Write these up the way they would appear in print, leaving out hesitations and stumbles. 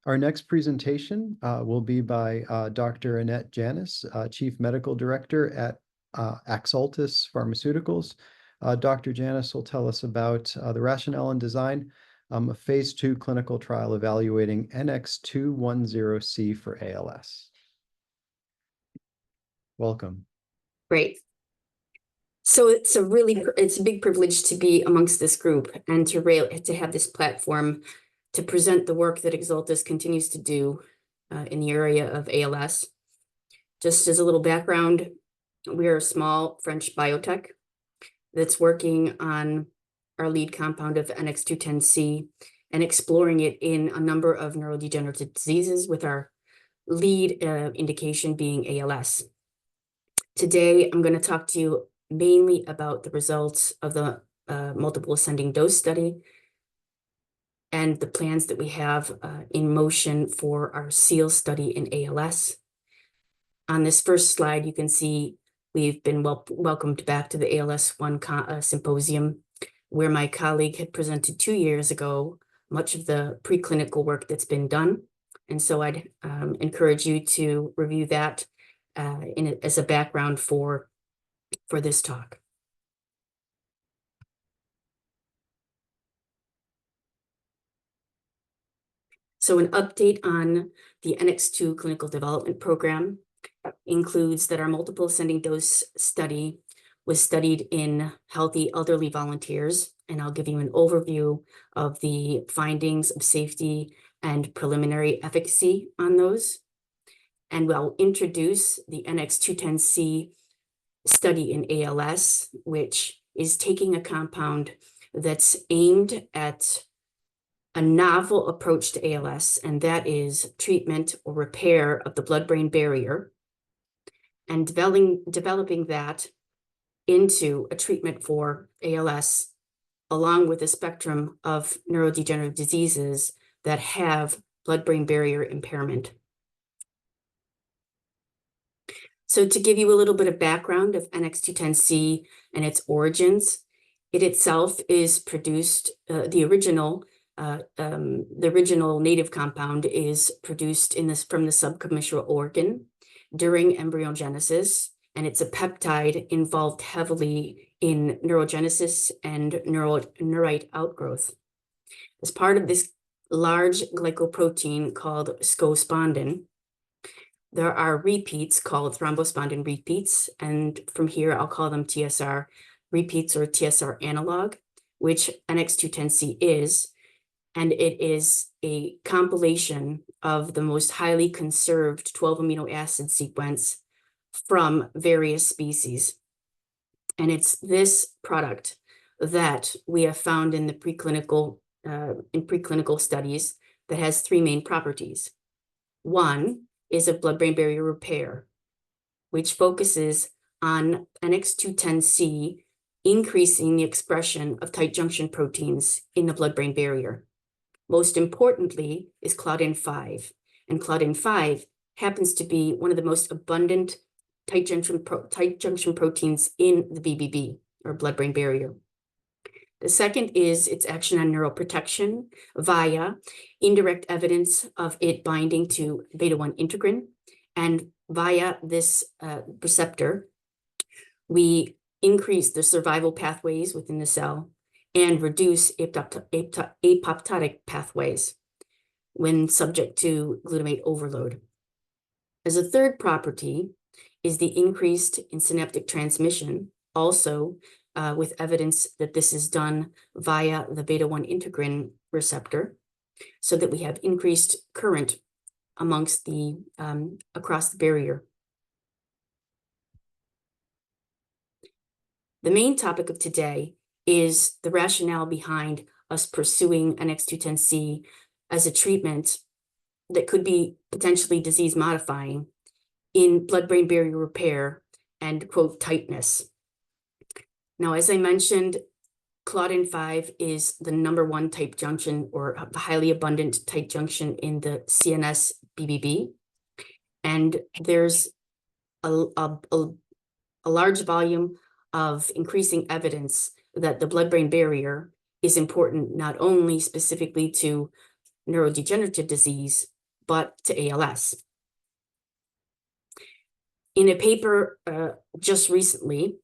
Our next presentation will be by Dr. Annette Janis, Chief Medical Director at Axoltis Pharmaceuticals. Dr. Janis will tell us about the rationale and design of a phase 2 clinical trial evaluating NX-210C for ALS. Welcome. Great. So it's a big privilege to be amongst this group and to have this platform to present the work that Axoltis continues to do in the area of ALS. Just as a little background, we are a small French biotech that's working on our lead compound of NX-210C and exploring it in a number of neurodegenerative diseases, with our lead indication being ALS. Today, I'm going to talk to you mainly about the results of the multiple ascending dose study and the plans that we have in motion for our SEAL study in ALS. On this first slide, you can see we've been welcomed back to the ALS ONE Symposium, where my colleague had presented 2 years ago much of the preclinical work that's been done. And so I'd encourage you to review that as a background for this talk. So an update on the NX-2 clinical development program includes that our multiple ascending dose study was studied in healthy elderly volunteers, and I'll give you an overview of the findings of safety and preliminary efficacy on those. And we'll introduce the NX-210C study in ALS, which is taking a compound that's aimed at a novel approach to ALS, and that is treatment or repair of the blood-brain barrier, and developing that into a treatment for ALS, along with a spectrum of neurodegenerative diseases that have blood-brain barrier impairment. So to give you a little bit of background of NX-210C and its origins, it itself is produced, the original native compound is produced from the subcommissural organ during embryogenesis, and it's a peptide involved heavily in neurogenesis and neurite outgrowth. As part of this large glycoprotein called scospondin, there are repeats called thrombospondin repeats, and from here I'll call them TSR repeats or TSR analog, which NX-210C is, and it is a compilation of the most highly conserved 12 amino acid sequence from various species. And it's this product that we have found in the preclinical studies that has 3 main properties. One is a blood-brain barrier repair, which focuses on NX-210C increasing the expression of tight junction proteins in the blood-brain barrier. Most importantly is Claudin 5, and Claudin 5 happens to be one of the most abundant tight junction proteins in the BBB, or blood-brain barrier. The second is its action on neuroprotection via indirect evidence of it binding to beta-1 integrin, and via this receptor, we increase the survival pathways within the cell and reduce apoptotic pathways when subject to glutamate overload. As a third property is the increased in synaptic transmission, also with evidence that this is done via the beta-1 integrin receptor, so that we have increased current amongst the across the barrier. The main topic of today is the rationale behind us pursuing NX-210C as a treatment that could be potentially disease modifying in blood-brain barrier repair and, quote, tightness. Now, as I mentioned, Claudin 5 is the #1 tight junction, or highly abundant tight junction in the CNS BBB. And there's a large volume of increasing evidence that the blood-brain barrier is important not only specifically to neurodegenerative disease, but to ALS. In a paper just recently,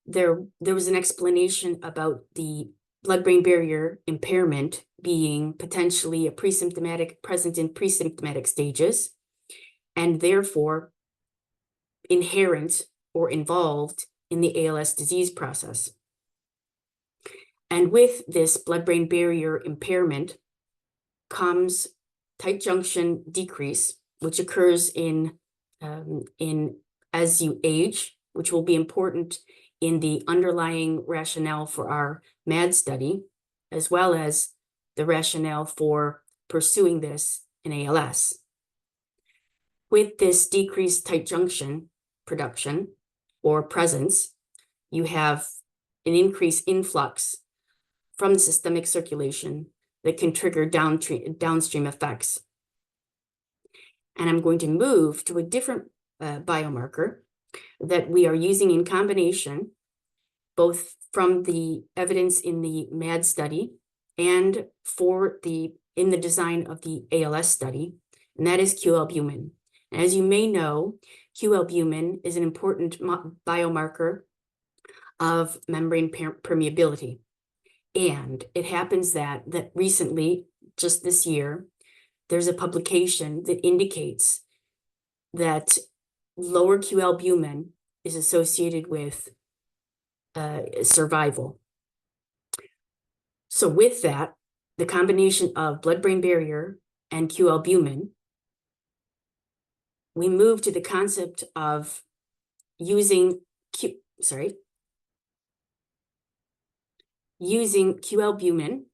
there was an explanation about the blood-brain barrier impairment being potentially present in pre-symptomatic stages, and therefore inherent or involved in the ALS disease process. And with this blood-brain barrier impairment comes tight junction decrease, which occurs in as you age, which will be important in the underlying rationale for our MAD study, as well as the rationale for pursuing this in ALS. With this decreased tight junction production or presence, you have an increased influx from the systemic circulation that can trigger downstream effects. And I'm going to move to a different biomarker that we are using in combination, both from the evidence in the MAD study and in the design of the ALS study, and that is QAlbumin. As you may know, QAlbumin is an important biomarker of membrane permeability. And it happens that recently, just this year, there's a publication that indicates that lower QAlbumin is associated with survival. So with that, the combination of blood-brain barrier and QAlbumin, we move to the concept of using QAlbumin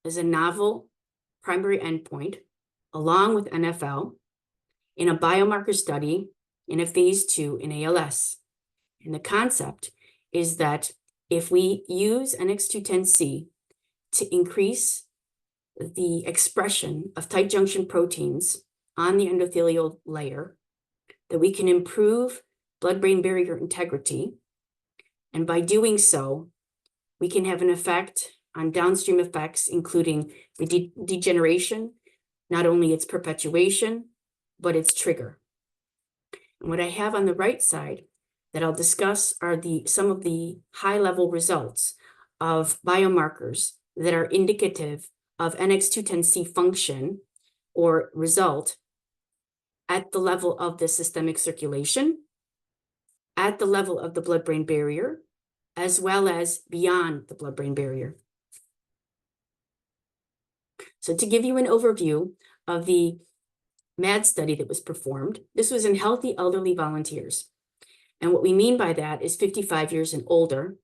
as a novel primary endpoint, along with NFL, in a biomarker study in a phase 2 in ALS. And the concept is that if we use NX-210C to increase the expression of tight junction proteins on the endothelial layer, that we can improve blood-brain barrier integrity. And by doing so, we can have an effect on downstream effects, including the degeneration, not only its perpetuation, but its trigger. And what I have on the right side that I'll discuss are some of the high-level results of biomarkers that are indicative of NX-210C function or result at the level of the systemic circulation, at the level of the blood-brain barrier, as well as beyond the blood-brain barrier. So to give you an overview of the MAD study that was performed, this was in healthy elderly volunteers. And what we mean by that is 55 years and older,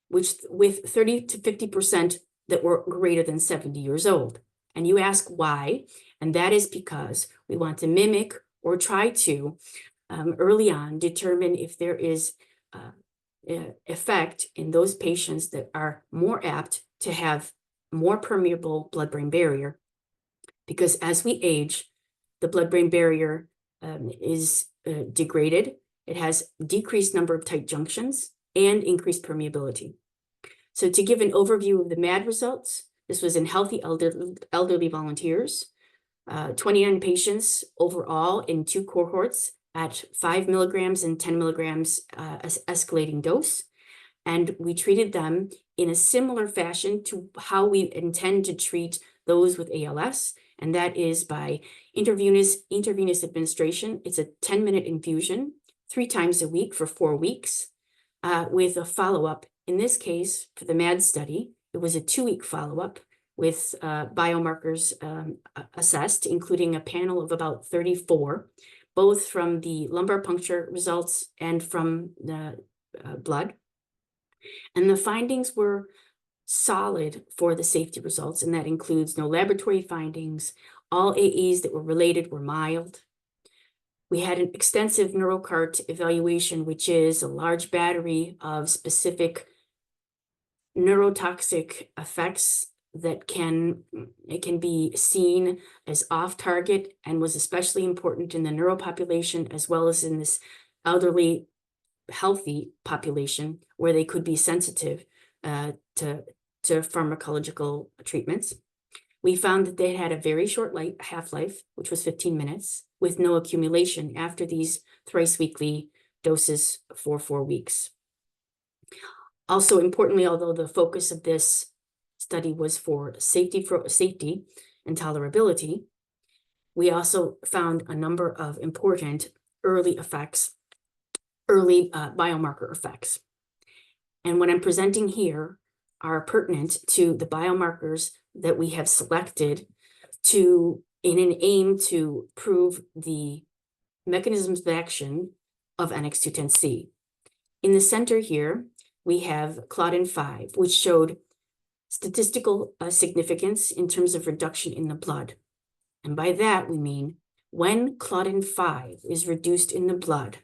which with 30 to 50% that were greater than 70 years old. And you ask why, and that is because we want to mimic or try to early on determine if there is effect in those patients that are more apt to have more permeable blood-brain barrier, because as we age, the blood-brain barrier is degraded. It has decreased number of tight junctions and increased permeability. So to give an overview of the MAD results, this was in healthy elderly volunteers, 29 patients overall in 2 cohorts at 5 milligrams and 10 milligrams escalating dose. And we treated them in a similar fashion to how we intend to treat those with ALS, and that is by intravenous administration. It's a 10-minute infusion, 3 times a week for 4 weeks, with a follow-up. In this case, for the MAD study, it was a 2-week follow-up with biomarkers assessed, including a panel of about 34, both from the lumbar puncture results and from the blood. And the findings were solid for the safety results, and that includes no laboratory findings. All AEs that were related were mild. We had an extensive neurocart evaluation, which is a large battery of specific neurotoxic effects that can be seen as off-target, and was especially important in the neuro population as well as in this elderly healthy population where they could be sensitive to pharmacological treatments. we found that they had a very short half-life, which was 15 minutes, with no accumulation after these thrice weekly doses for 4 weeks. Also importantly, although the focus of this study was for safety and tolerability, we also found a number of important early biomarker effects. And what I'm presenting here are pertinent to the biomarkers that we have selected in an aim to prove the mechanisms of action of NX-210C. In the center here, we have Claudin-5, which showed statistical significance in terms of reduction in the blood. And by that, we mean when Claudin-5 is reduced in the blood,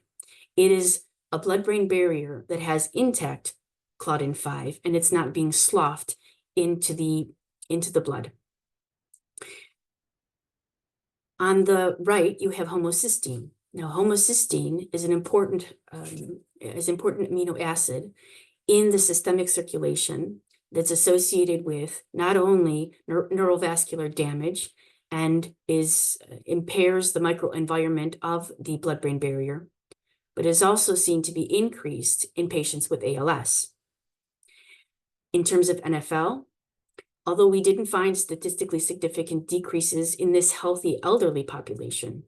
it is a blood-brain barrier that has intact Claudin-5, and it's not being sloughed into the blood. On the right, you have homocysteine. Now, homocysteine is an important amino acid in the systemic circulation that's associated with not only neurovascular damage and impairs the microenvironment of the blood-brain barrier, but is also seen to be increased in patients with ALS. In terms of NFL, although we didn't find statistically significant decreases in this healthy elderly population,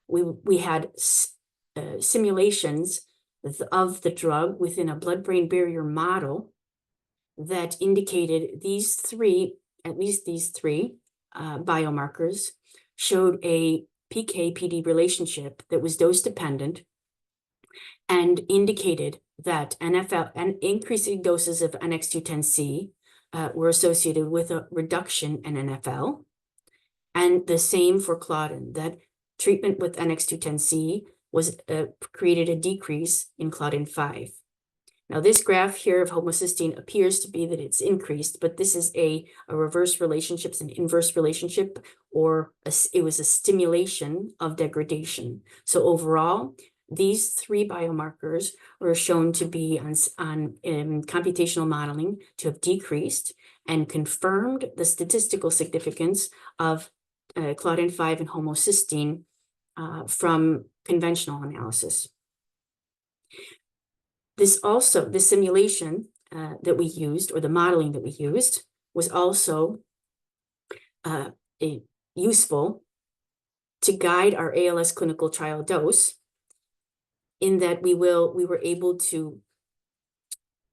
we had simulations of the drug within a blood-brain barrier model that indicated at least these three biomarkers showed a PK-PD relationship that was dose-dependent and indicated that NFL and increasing doses of NX-210C were associated with a reduction in NFL, and the same for Claudin, that treatment with NX-210C created a decrease in Claudin-5. Now, this graph here of homocysteine appears to be that it's increased, but this is a reverse relationship, it's an inverse relationship, or it was a stimulation of degradation. So overall, these three biomarkers were shown to be on computational modeling to have decreased and confirmed the statistical significance of Claudin-5 and homocysteine from conventional analysis. This simulation that we used, or the modeling that we used, was also useful to guide our ALS clinical trial dose, in that we were able to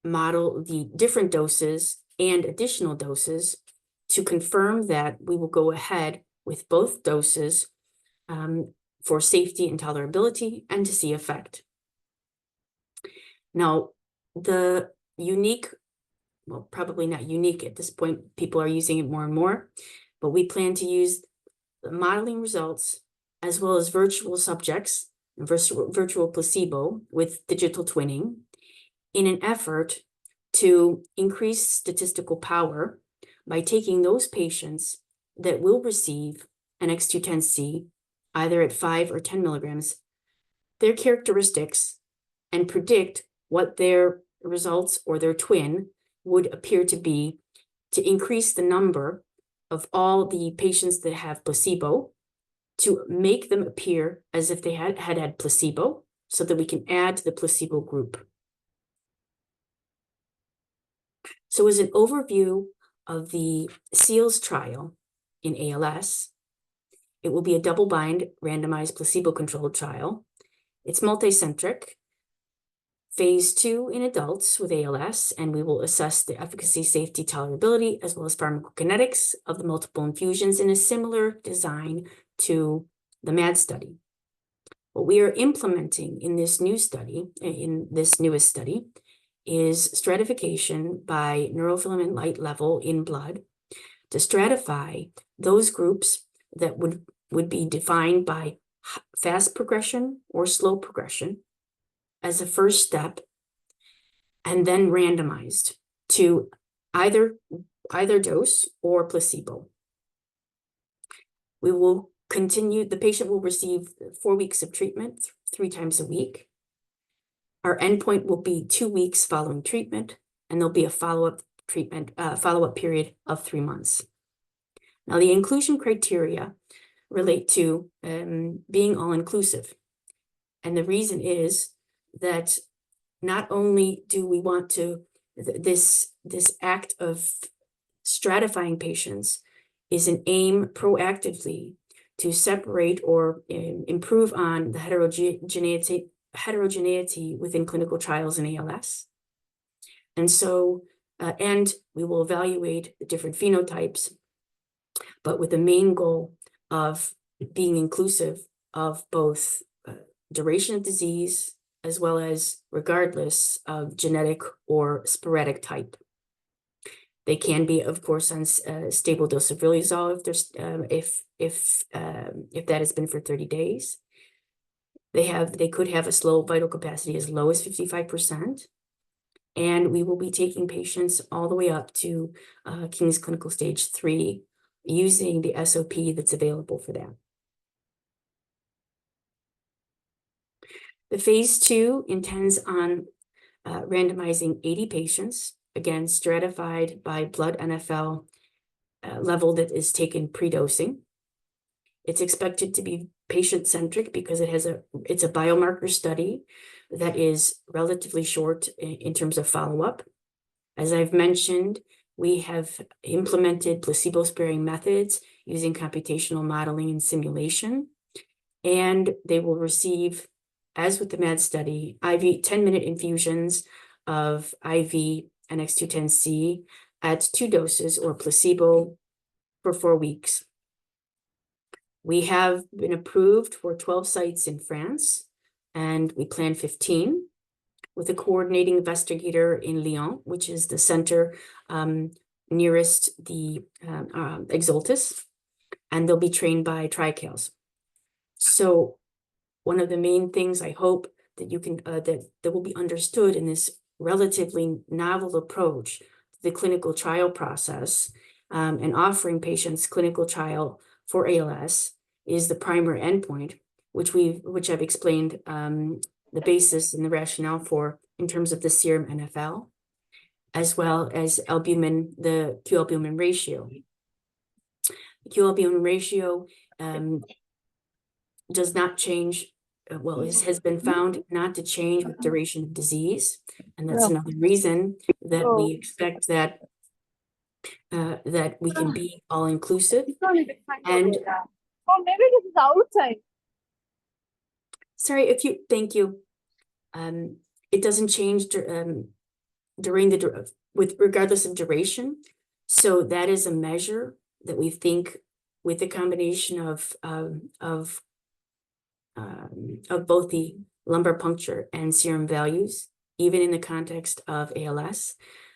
model the different doses and additional doses to confirm that we will go ahead with both doses for safety and tolerability and to see effect. Now, the unique, well, probably not unique at this point, people are using it more and more, but we plan to use the modeling results as well as virtual subjects, virtual placebo with digital twinning in an effort to increase statistical power by taking those patients that will receive NX-210C, either at 5 or 10 milligrams, their characteristics, and predict what their results or their twin would appear to be, to increase the number of all the patients that have placebo, to make them appear as if they had placebo, so that we can add to the placebo group. So as an overview of the SEALS trial in ALS, it will be a double-blind, randomized, placebo-controlled trial. It's multicentric, phase 2 in adults with ALS, and we will assess the efficacy, safety, tolerability, as well as pharmacokinetics of the multiple infusions in a similar design to the MAD study. What we are implementing in this newest study, is stratification by neurofilament light level in blood to stratify those groups that would be defined by fast progression or slow progression as a first step, and then randomized to either dose or placebo. We will continue, the patient will receive 4 weeks of treatment 3 times a week. Our endpoint will be 2 weeks following treatment, and there'll be a follow-up period of 3 months. Now, the inclusion criteria relate to being all-inclusive. And the reason is that not only do we want to, this act of stratifying patients is an aim proactively to separate or improve on the heterogeneity within clinical trials in ALS. And so, and we will evaluate the different phenotypes, but with the main goal of being inclusive of both duration of disease as well as regardless of genetic or sporadic type. They can be, of course, on stable dose of riluzole if that has been for 30 days. They could have a slow vital capacity as low as 55%. And we will be taking patients all the way up to King's Clinical Stage 3 using the SOP that's available for that. The phase 2 intends on randomizing 80 patients, again, stratified by blood NFL level that is taken pre-dosing. It's expected to be patient-centric because it's a biomarker study that is relatively short in terms of follow-up. As I've mentioned, we have implemented placebo-sparing methods using computational modeling and simulation, and they will receive, as with the MAD study, IV 10-minute infusions of IV NX-210C at 2 doses or placebo for 4 weeks. We have been approved for 12 sites in France, and we plan 15 with a coordinating investigator in Lyon, which is the center nearest the Axoltis, and they'll be trained by TriCals. So one of the main things I hope that you can that will be understood in this relatively novel approach to the clinical trial process and offering patients clinical trial for ALS is the primary endpoint, which I've explained the basis and the rationale for in terms of the serum NFL, as well as albumin, the Q-albumin ratio. The Q-albumin ratio does not change. Well, it has been found not to change with duration of disease, and that's another reason that we expect that that we can be all inclusive. And maybe this is outside. Sorry, thank you. It doesn't change during with regardless of duration. So that is a measure that we think with the combination of both the lumbar puncture and serum values, even in the context of ALS,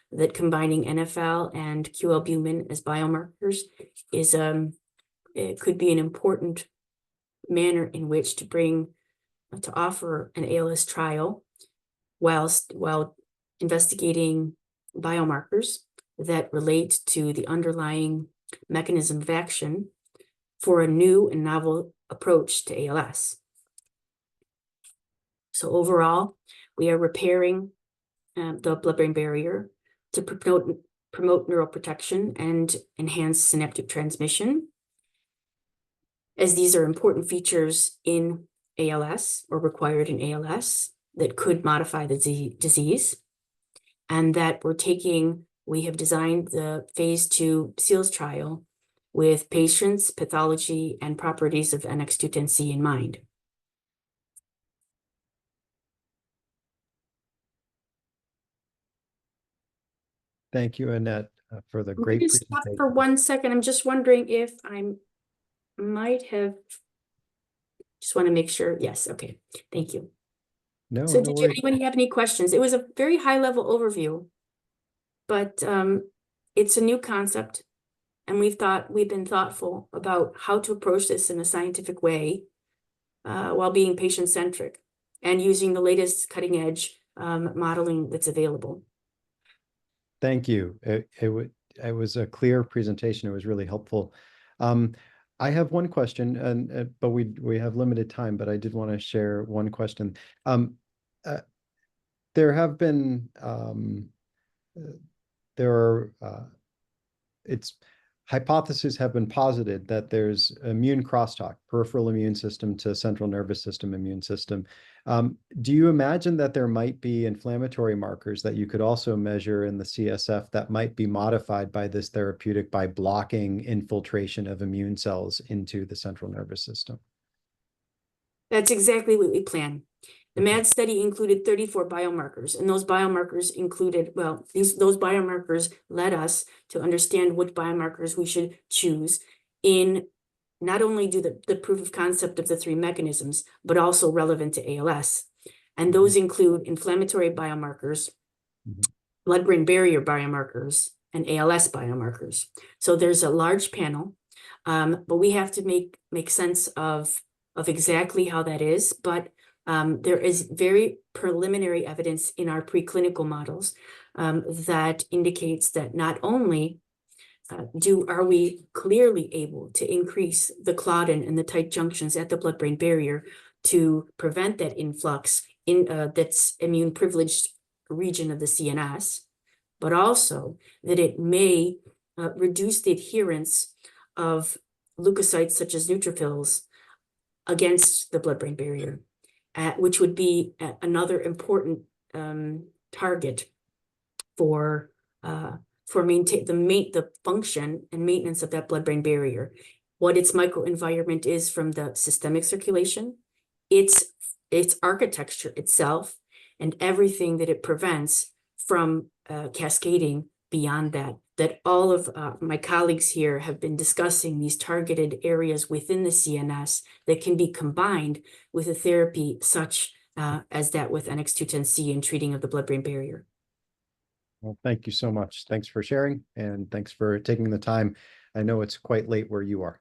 that combining NFL and Q-albumin as biomarkers is it could be an important manner in which to offer an ALS trial while investigating biomarkers that relate to the underlying mechanism of action for a new and novel approach to ALS. So overall, we are repairing the blood-brain barrier to promote neuroprotection and enhance synaptic transmission, as these are important features in ALS or required in ALS that could modify the disease, and that we have designed the phase 2 SEALS trial with patients, pathology, and properties of NX-210C in mind. Thank you, Annette, for the great Just stop presentation. for 1 second. I'm just wondering if I might have, just want to make sure. Yes, okay, thank you. No, So no did worries. anybody have any questions? It was a very high level overview, but it's a new concept, and we've been thoughtful about how to approach this in a scientific way while being patient-centric and using the latest cutting-edge modeling that's available. Thank you. It was a clear presentation. It was really helpful. I have one question, but we have limited time, but I did want to share one question. There have been hypotheses have been posited that there's immune crosstalk, peripheral immune system to central nervous system immune system. Do you imagine that there might be inflammatory markers that you could also measure in the CSF that might be modified by this therapeutic by blocking infiltration of immune cells into the central nervous system? That's exactly what we plan. The MAD study included 34 biomarkers, and those biomarkers included, well, those biomarkers led us to understand which biomarkers we should choose in not only do the proof of concept of the three mechanisms, but also relevant to ALS. And those include inflammatory biomarkers, blood-brain barrier biomarkers, and ALS biomarkers. So there's a large panel, but we have to make sense of exactly how that is. But there is very preliminary evidence in our preclinical models that indicates that not only are we clearly able to increase the claudin and the tight junctions at the blood-brain barrier to prevent that influx in that's immune privileged region of the CNS, but also that it may reduce the adherence of leukocytes such as neutrophils against the blood-brain barrier, which would be another important target for the function and maintenance of that blood-brain barrier. What its microenvironment is from the systemic circulation, its architecture itself, and everything that it prevents from cascading beyond that. That all of my colleagues here have been discussing these targeted areas within the CNS that can be combined with a therapy such as that with NX-210C in treating of the blood-brain barrier. Well, thank you so much. Thanks for sharing, and thanks for taking the time. I know it's quite late where you are.